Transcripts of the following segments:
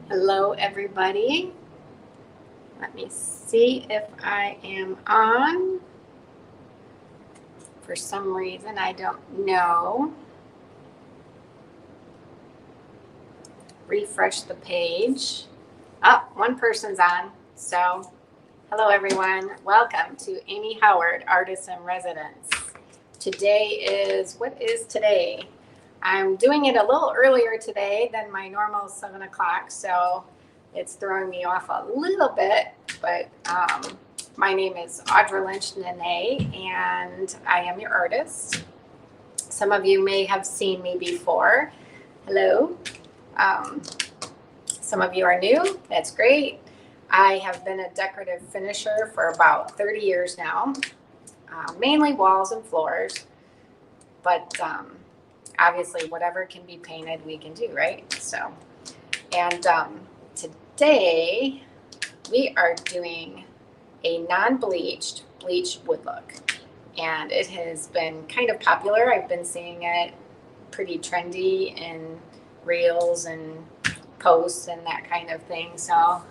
Hello, everybody. Let me see if I am on. For some reason, I don't know. Refresh the page. Oh, one person's on. So, hello, everyone. Welcome to Amy Howard, Artist in Residence. Today what is today? I'm doing it a little earlier today than my normal 7 o'clock, so it's throwing me off a little bit, but my name is Audra Lynch Nene, and I am your artist. Some of you may have seen me before. Hello. Some of you are new. That's great. I have been a decorative finisher for about 30 years now, mainly walls and floors, but obviously whatever can be painted we can do, right? So, and today we are doing a non-bleached bleach wood look, and it has been kind of popular. I've been seeing it pretty trendy in reels and posts and that kind of thing. So,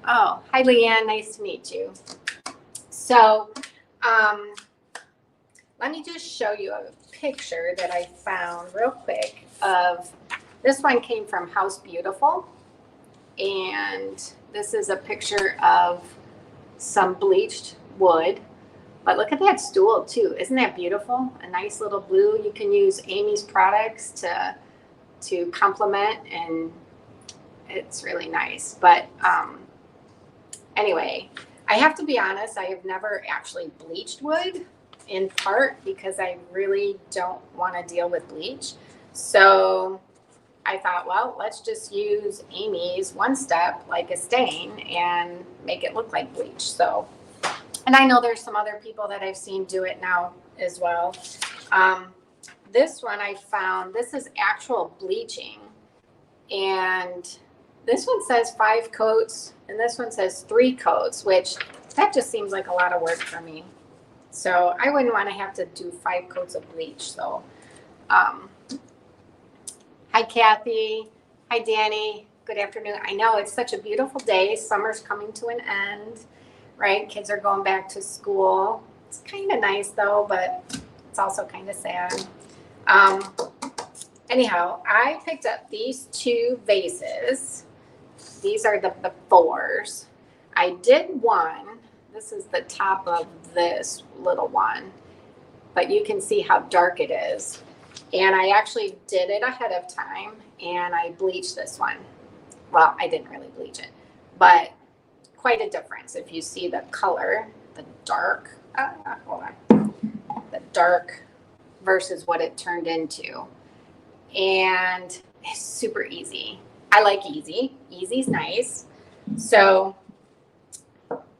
oh, hi Leanne, nice to meet you. So, let me just show you a picture that I found real quick of, this one came from House Beautiful, and this is a picture of some bleached wood. But look at that stool too. Isn't that beautiful? A nice little blue. You can use Amy's products to complement, and it's really nice. But anyway, I have to be honest, I have never actually bleached wood, in part because I really don't want to deal with bleach. So I thought, well, let's just use Amy's One Step like a stain and make it look like bleach. So, and I know there's some other people that I've seen do it now as well. This one I found, this is actual bleaching, and this one says 5 coats and this one says 3 coats, which that just seems like a lot of work for me. So I wouldn't want to have to do 5 coats of bleach. So, hi Kathy, hi Danny, good afternoon. I know it's such a beautiful day. Summer's coming to an end, right? Kids are going back to school. It's kind of nice though, but it's also kind of sad. Anyhow, I picked up these 2 vases. These are the 4s. I did one. This is the top of this little one, but you can see how dark it is. And I actually did it ahead of time, and I bleached this one. Well, I didn't really bleach it, but quite a difference. If you see the color, the dark, hold on, the dark versus what it turned into. And it's super easy. I like easy. Easy's nice. So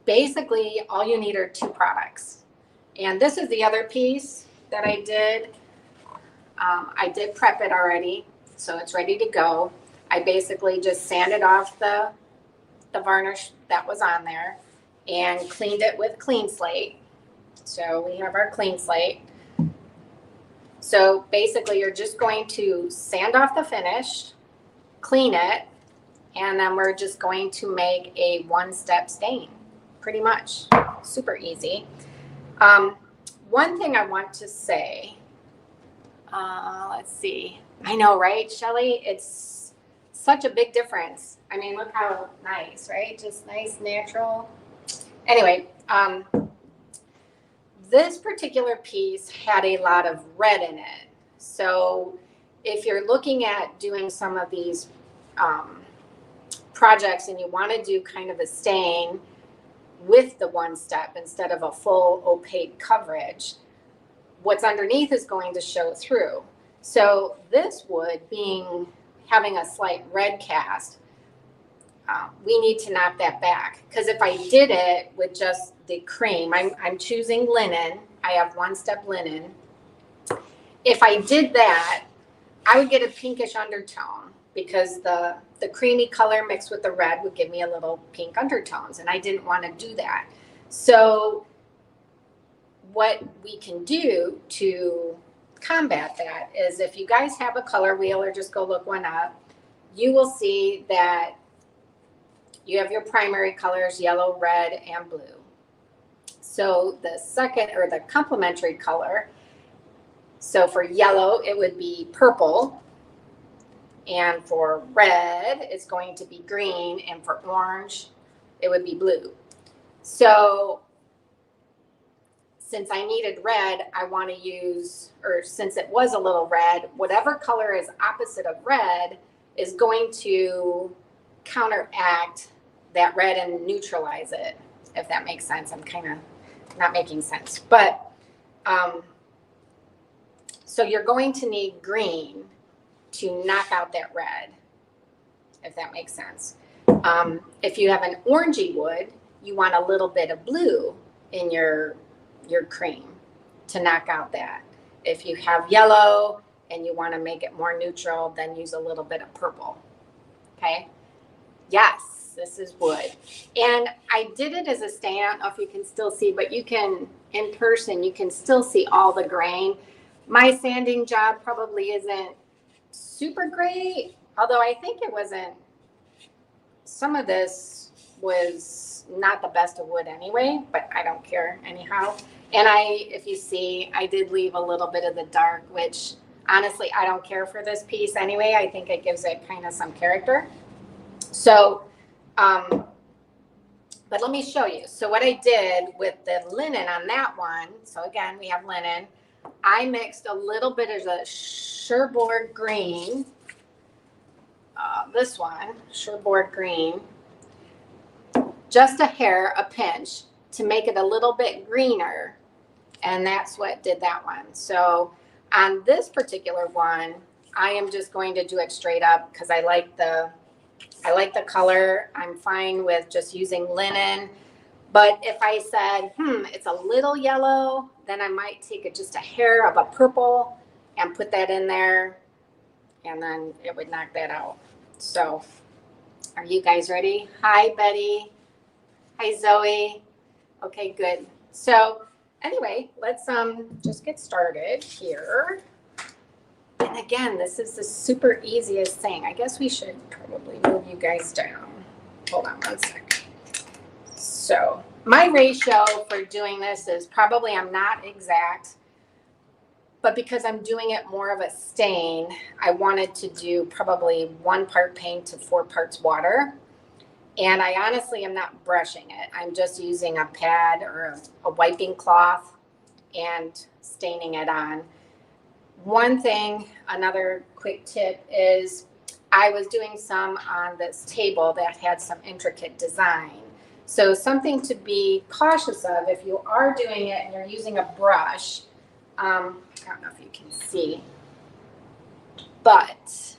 basically all you need are 2 products. And this is the other piece that I did. I did prep it already, so it's ready to go. I basically just sanded off the varnish that was on there and cleaned it with Clean Slate. So we have our Clean Slate. So basically you're just going to sand off the finish, clean it, and then we're just going to make a 1-step stain. Pretty much. Super easy. One thing I want to say, let's see. I know, right, Shelly? It's such a big difference. I mean, look how nice, right? Just nice, natural. Anyway, this particular piece had a lot of red in it. So if you're looking at doing some of these projects and you want to do kind of a stain with the 1-step instead of a full opaque coverage, what's underneath is going to show through. So this wood having a slight red cast, we need to knock that back, because if I did it with just the cream, I'm choosing linen. I have 1-step linen. If I did that, I would get a pinkish undertone, because the creamy color mixed with the red would give me a little pink undertones, and I didn't want to do that. So what we can do to combat that is, if you guys have a color wheel or just go look one up, you will see that You have your primary colors, yellow, red, and blue. So the second, or the complementary color, so for yellow, it would be purple. And for red, it's going to be green. And for orange, it would be blue. So since I needed red, I want to use, or since it was a little red, whatever color is opposite of red is going to counteract that red and neutralize it, if that makes sense. I'm kind of not making sense. But so you're going to need green to knock out that red, if that makes sense. If you have an orangey wood, you want a little bit of blue in your cream to knock out that. If you have yellow and you want to make it more neutral, then use a little bit of purple. Okay. Yes, this is wood. And I did it as a stain. I don't know if you can still see, but you can, in person, you can still see all the grain. My sanding job probably isn't super great, although I think it wasn't, some of this was not the best of wood anyway, but I don't care anyhow. And if you see, I did leave a little bit of the dark, which honestly, I don't care for this piece anyway. I think it gives it kind of some character. So, but let me show you. So what I did with the linen on that one, so again, we have linen. I mixed a little bit of the Cherbourg green, this one, Cherbourg green, just a hair, a pinch, to make it a little bit greener. And that's what did that one. So on this particular one, I am just going to do it straight up because I like the color. I'm fine with just using linen. But if I said, it's a little yellow, then I might take just a hair of a purple and put that in there, and then it would knock that out. So are you guys ready? Hi, Betty. Hi, Zoe. Okay, good. So anyway, let's just get started here. And again, this is the super easiest thing. I guess we should probably move you guys down. Hold on one second. So my ratio for doing this is probably, I'm not exact, but because I'm doing it more of a stain, I wanted to do probably 1 part paint to 4 parts water. And I honestly am not brushing it. I'm just using a pad or a wiping cloth and staining it on. One thing, another quick tip is I was doing some on this table that had some intricate design. So something to be cautious of if you are doing it and you're using a brush. I don't know if you can see, but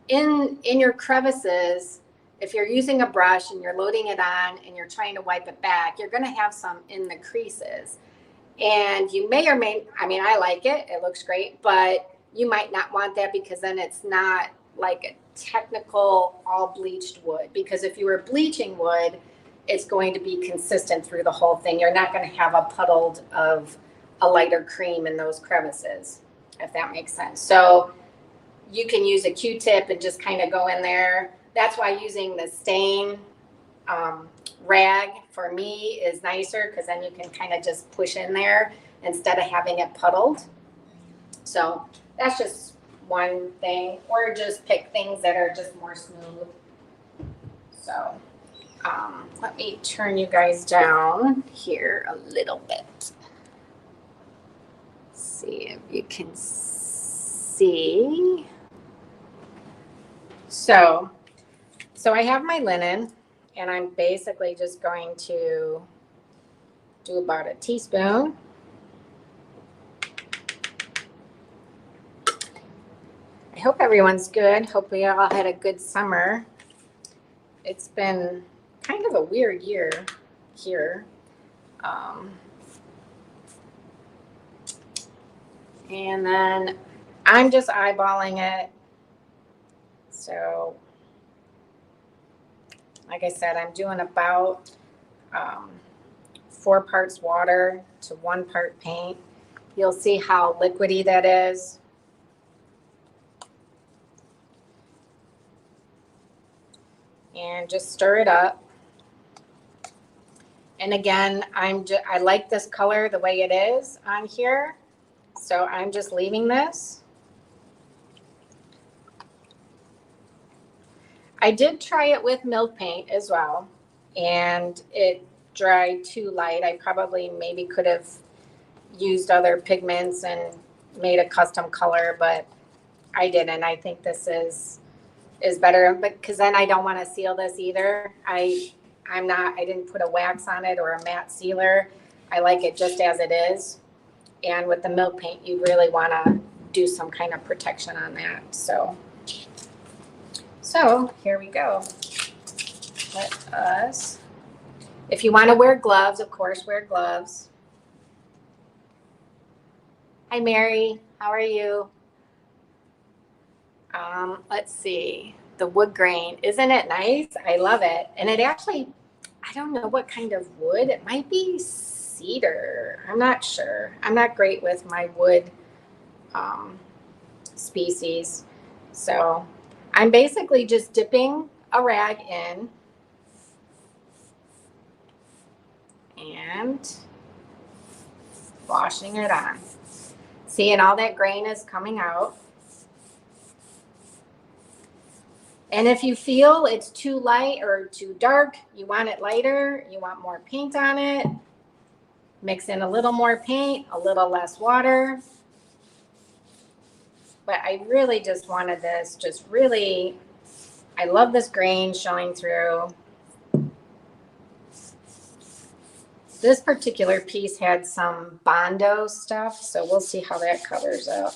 in your crevices, if you're using a brush and you're loading it on and you're trying to wipe it back, you're going to have some in the creases. And you may or may, I mean, I like it. It looks great, but you might not want that because then it's not like a technical all bleached wood. Because if you were bleaching wood, it's going to be consistent through the whole thing. You're not going to have a puddled of a lighter cream in those crevices, if that makes sense. So you can use a Q-tip and just kind of go in there. That's why using the stain rag for me is nicer, because then you can kind of just push in there instead of having it puddled. So that's just one thing, or just pick things that are just more smooth. So let me turn you guys down here a little bit. See if you can see. So I have my linen, and I'm basically just going to do about a teaspoon. I hope everyone's good. Hope we all had a good summer. It's been kind of a weird year here. And then I'm just eyeballing it. So like I said, I'm doing about 4 parts water to 1 part paint. You'll see how liquidy that is. and just stir it up. And again, I like this color the way it is on here, so I'm just leaving this. I did try it with milk paint as well, and it dried too light. I probably maybe could have used other pigments and made a custom color, but I didn't. I think this is better, but because then I don't want to seal this either. I didn't put a wax on it or a matte sealer. I like it just as it is. And with the milk paint, you really want to do some kind of protection on that. So here we go. Let us, if you want to wear gloves, of course, wear gloves. Hi, Mary. How are you? Let's see. The wood grain. Isn't it nice? I love it. And it actually, I don't know what kind of wood. It might be cedar. I'm not sure. I'm not great with my wood species. So I'm basically just dipping a rag in and washing it on. See, and all that grain is coming out. And if you feel it's too light or too dark, you want it lighter, you want more paint on it, mix in a little more paint, a little less water. But I really just wanted this, just really, I love this grain showing through. This particular piece had some Bondo stuff, so we'll see how that covers up.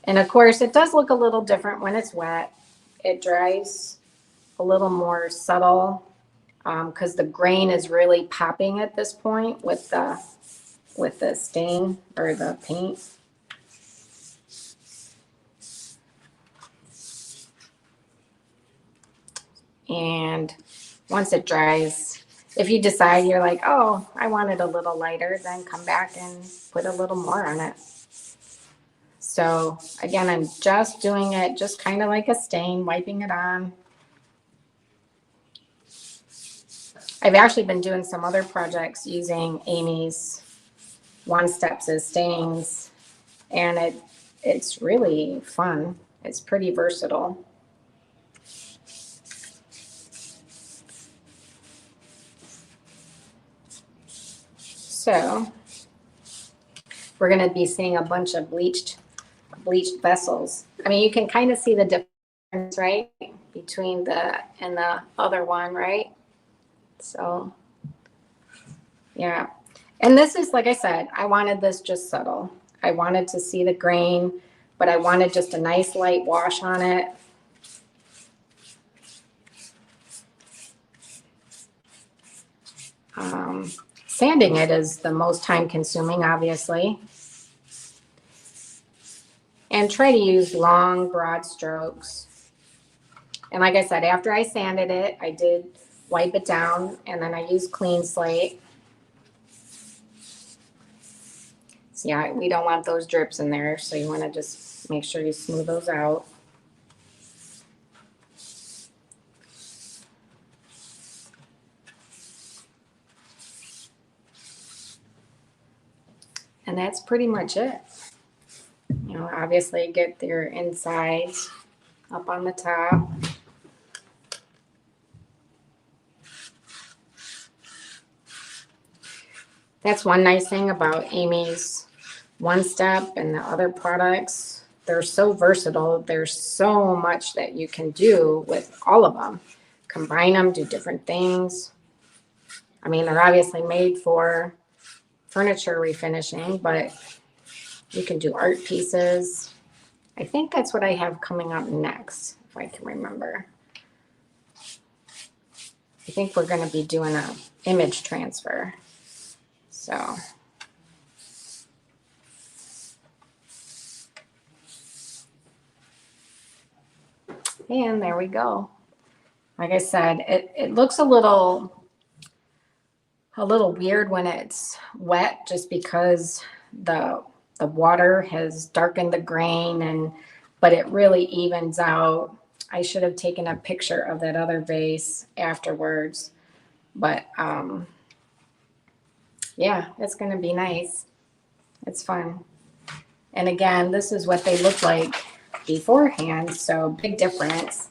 And of course, it does look a little different when it's wet. It dries a little more subtle because the grain is really popping at this point with the stain or the paint. And once it dries, if you decide you're like, oh, I want it a little lighter, then come back and put a little more on it. So again, I'm just doing it just kind of like a stain, wiping it on. I've actually been doing some other projects using Amy's One Steps as stains, and it's really fun. It's pretty versatile. So we're going to be seeing a bunch of bleached vessels. I mean, you can kind of see the difference, right, between the and the other one, right? So, yeah. And this is, like I said, I wanted this just subtle. I wanted to see the grain, but I wanted just a nice light wash on it. Sanding it is the most time consuming, obviously. And try to use long, broad strokes. And like I said, after I sanded it, I did wipe it down, and then I used clean slate. So yeah, we don't want those drips in there, so you want to just make sure you smooth those out. And that's pretty much it. You know, obviously get your insides up on the top. That's one nice thing about Amy's One Step and the other products. They're so versatile. There's so much that you can do with all of them. Combine them, do different things. I mean, they're obviously made for furniture refinishing, but you can do art pieces. I think that's what I have coming up next, if I can remember. I think we're going to be doing a image transfer. So, and there we go. Like I said, it looks a little weird when it's wet, just because the the water has darkened the grain, but it really evens out. I should have taken a picture of that other vase afterwards, but yeah, it's going to be nice. It's fun. And again, this is what they look like beforehand, so big difference.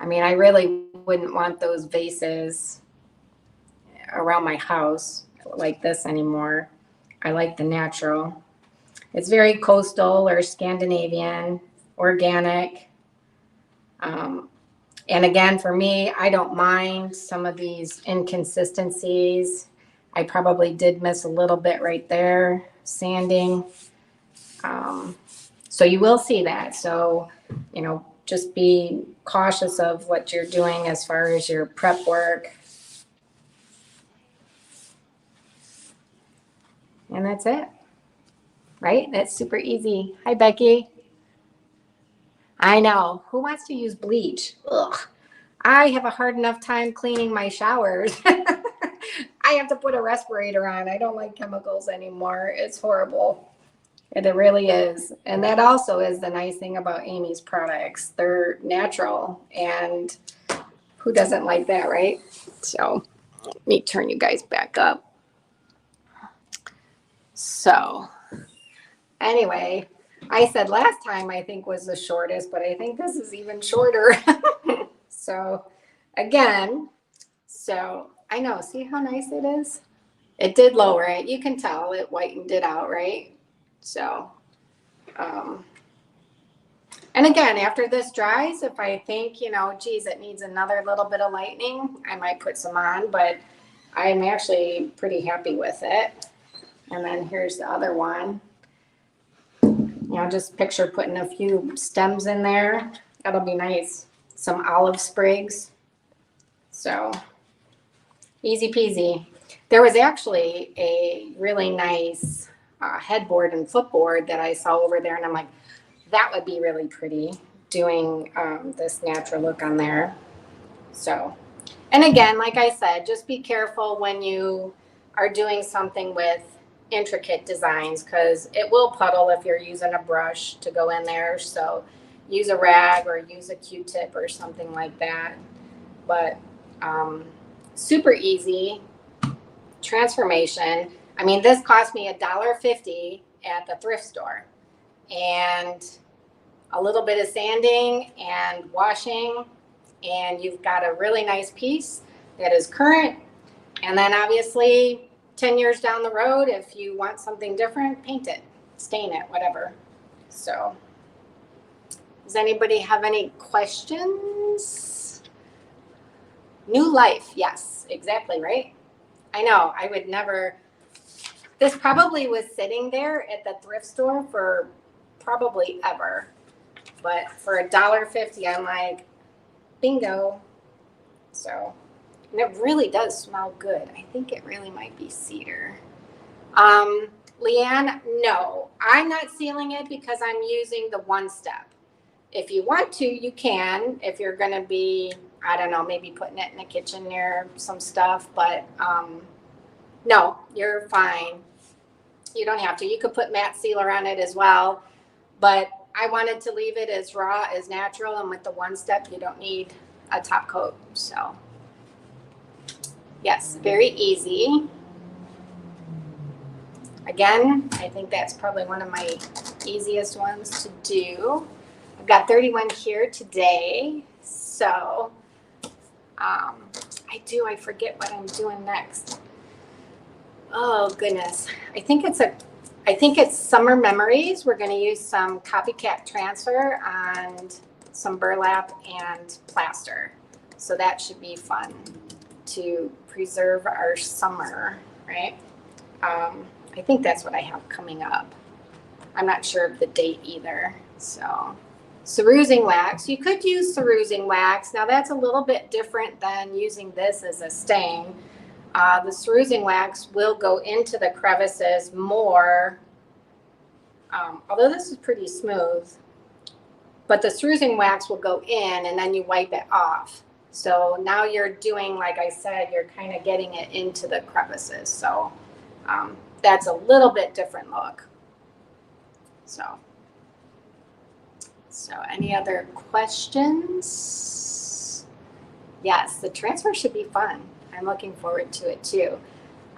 I mean, I really wouldn't want those vases around my house like this anymore. I like the natural. It's very coastal or Scandinavian, organic. And again, for me, I don't mind some of these inconsistencies. I probably did miss a little bit right there, sanding. So you will see that. So, you know, just be cautious of what you're doing as far as your prep work. And that's it, right? That's super easy. Hi, Becky. I know. Who wants to use bleach? Ugh. I have a hard enough time cleaning my showers. I have to put a respirator on. I don't like chemicals anymore. It's horrible. And it really is. And that also is the nice thing about Amy's products. They're natural. And who doesn't like that, right? So let me turn you guys back up. So anyway, I said last time I think was the shortest, but I think this is even shorter. So again, so I know, see how nice it is? It did lower it. You can tell it whitened it out, right? So, and again, after this dries, if I think, you know, geez, it needs another little bit of lightening, I might put some on, but I'm actually pretty happy with it. And then here's the other one. You know, just picture putting a few stems in there. That'll be nice. Some olive sprigs. So easy peasy. There was actually a really nice headboard and footboard that I saw over there, and I'm like, that would be really pretty doing this natural look on there. So, and again, like I said, just be careful when you are doing something with intricate designs, because it will puddle if you're using a brush to go in there. So use a rag or use a Q-tip or something like that. But super easy transformation. I mean, this cost me $1.50 at the thrift store, and a little bit of sanding and washing, and you've got a really nice piece that is current. And then obviously 10 years down the road, if you want something different, paint it, stain it, whatever. So does anybody have any questions? New life. Yes, exactly, right? I know, I would never, this probably was sitting there at the thrift store for probably ever, but for $1.50, I'm like, bingo. So, and it really does smell good. I think it really might be cedar. Leanne, no, I'm not sealing it because I'm using the one step. If you want to, you can, if you're going to be, I don't know, maybe putting it in the kitchen near some stuff, but no, you're fine. You don't have to. You could put matte sealer on it as well, but I wanted to leave it as raw, as natural, and with the one step, you don't need a top coat. So yes, very easy. Again, I think that's probably one of my easiest ones to do. I've got 31 here today, so I forget what I'm doing next. Oh goodness, I think it's Summer Memories. We're going to use some copycat transfer and some burlap and plaster, so that should be fun to preserve our summer, right? I think that's what I have coming up. I'm not sure of the date either. So cerusing wax, you could use cerusing wax. Now that's a little bit different than using this as a stain. The cerusing wax will go into the crevices more, although this is pretty smooth, but the cerusing wax will go in and then you wipe it off. So now you're doing, like I said, you're kind of getting it into the crevices. So that's a little bit different look. So any other questions? Yes, the transfer should be fun. I'm looking forward to it too.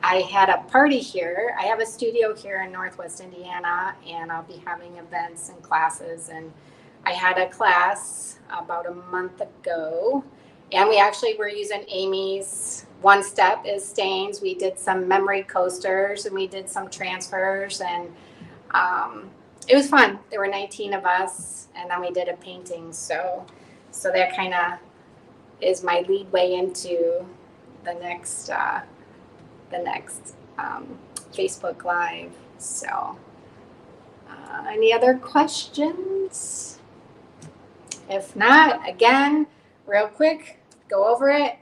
I had a party here. I have a studio here in Northwest Indiana, and I'll be having events and classes. And I had a class about a month ago, and we actually were using Amy's One Step is Stains. We did some memory coasters, and we did some transfers, and it was fun. There were 19 of us, and then we did a painting. So that kind of is my lead way into the next Facebook Live. So, any other questions? If not, again, real quick, go over it.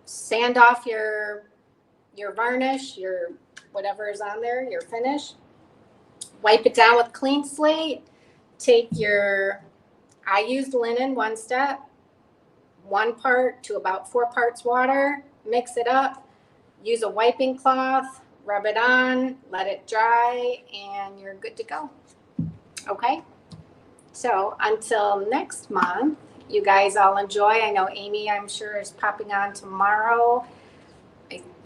Sand off your varnish, your whatever is on there, your finish. Wipe it down with clean slate. I used linen One Step, 1 part to about 4 parts water. Mix it up. Use a wiping cloth, rub it on, let it dry, and you're good to go. Okay? So until next month, you guys all enjoy. I know Amy, I'm sure, is popping on tomorrow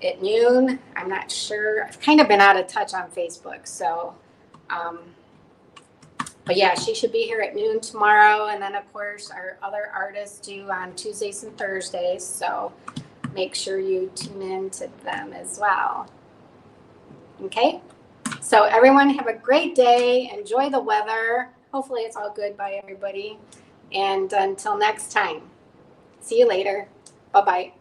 at noon. I'm not sure. I've kind of been out of touch on Facebook. So, but yeah, she should be here at noon tomorrow. And then, of course, our other artists do on Tuesdays and Thursdays. So make sure you tune in to them as well. Okay? So everyone have a great day. Enjoy the weather. Hopefully it's all good by everybody. And until next time, see you later. Bye-bye.